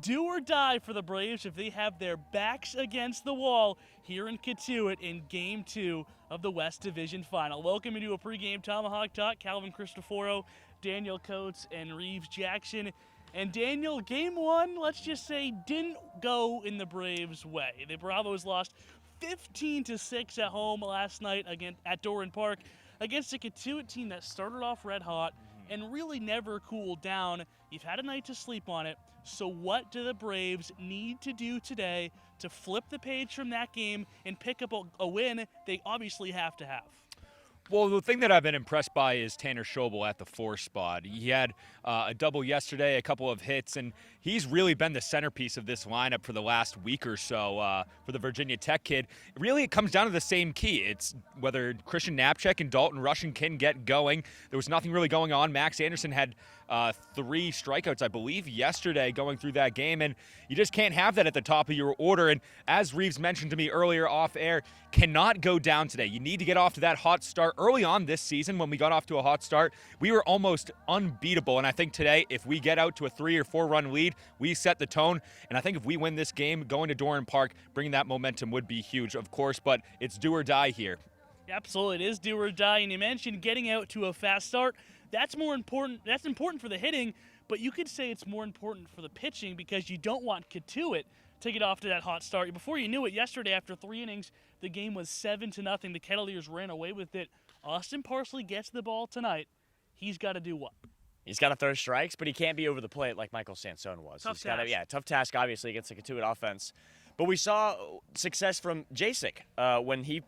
Do or die for the Braves if they have their backs against the wall here in Cotuit in Game 2 of the West Division Final. Welcome into a pregame Tomahawk Talk. Calvin Christoforo, Daniel Coates, and Reeves Jackson. And Daniel, Game 1, let's just say, didn't go in the Braves' way. The Bravos lost 15-6 at home last night at Doran Park against a Cotuit team that started off red hot and really never cooled down. You've had a night to sleep on it. So what do the Braves need to do today to flip the page from that game and pick up a win they obviously have to have? Well, the thing that I've been impressed by is Tanner Schobel at the 4 spot. He had a double yesterday, a couple of hits, and he's really been the centerpiece of this lineup for the last week or so for the Virginia Tech kid. Really, it comes down to the same key. It's whether Christian Knapczyk and Dalton Rushing can get going. There was nothing really going on. Max Anderson had 3 strikeouts, I believe, yesterday going through that game, and you just can't have that at the top of your order. And as Reeves mentioned to me earlier off air, cannot go down today. You need to get off to that hot start. Early on this season, when we got off to a hot start, we were almost unbeatable, and I think today, if we get out to a 3 or 4 run lead, we set the tone, and I think if we win this game, going to Doran Park, bringing that momentum would be huge, of course, but it's do or die here. Absolutely, it is do or die, and you mentioned getting out to a fast start. That's more important. That's important for the hitting, but you could say it's more important for the pitching because you don't want Cotuit to get off to that hot start. Before you knew it, yesterday after 3 innings, the game was 7-0. The Kettleers ran away with it. Austin Parsley gets the ball tonight. He's got to do what? He's got to throw strikes, but he can't be over the plate like Michael Sansone was. Tough task. Tough task, obviously, against the Cotuit offense. But we saw success from Jasek when he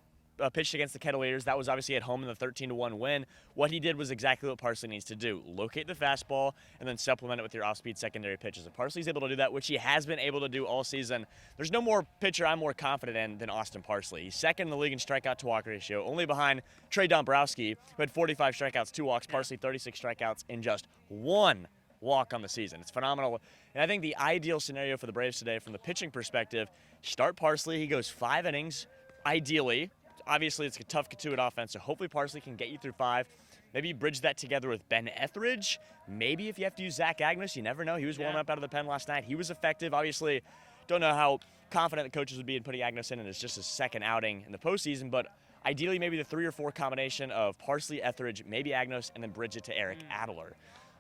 pitched against the Kettleers. That was obviously at home in the 13-1 win. What he did was exactly what Parsley needs to do. Locate the fastball and then supplement it with your off-speed secondary pitches. If Parsley's able to do that, which he has been able to do all season, there's no more pitcher I'm more confident in than Austin Parsley. He's second in the league in strikeout-to-walk ratio, only behind Trey Dombrowski, who had 45 strikeouts, 2 walks. Parsley, 36 strikeouts, and just 1 walk on the season. It's phenomenal. And I think the ideal scenario for the Braves today from the pitching perspective, start Parsley. He goes 5 innings, ideally. Obviously, it's a tough Cotuit offense, so hopefully Parsley can get you through 5. Maybe you bridge that together with Ben Etheridge. Maybe if you have to use Zach Agnes, you never know. He was warming up out of the pen last night. He was effective. Obviously, don't know how confident the coaches would be in putting Agnes in, and it's just his second outing in the postseason, but ideally maybe the 3 or 4 combination of Parsley, Etheridge, maybe Agnes, and then bridge it to Eric Adler.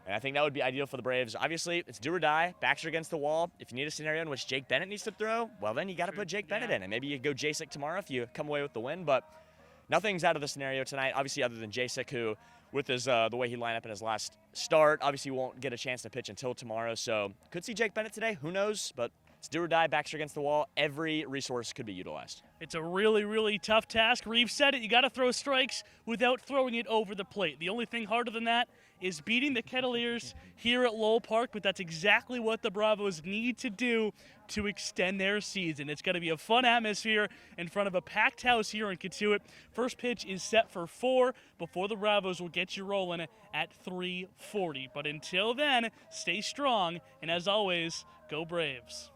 And I think that would be ideal for the Braves. Obviously, it's do or die. Backs are against the wall. If you need a scenario in which Jake Bennett needs to throw, well, then you got to put Jake Bennett in. And maybe you go Jasek tomorrow if you come away with the win. But nothing's out of the scenario tonight, obviously, other than Jasek, who, with his the way he lined up in his last start, obviously won't get a chance to pitch until tomorrow. So could see Jake Bennett today. Who knows? But it's do or die. Backs are against the wall. Every resource could be utilized. It's a really, really tough task. Reeves said it. You got to throw strikes without throwing it over the plate. The only thing harder than that is beating the Kettleers here at Lowell Park, but that's exactly what the Bravos need to do to extend their season. It's going to be a fun atmosphere in front of a packed house here in Cotuit. First pitch is set for 4 before the Bravos will get you rolling at 3:40. But until then, stay strong, and as always, go Braves.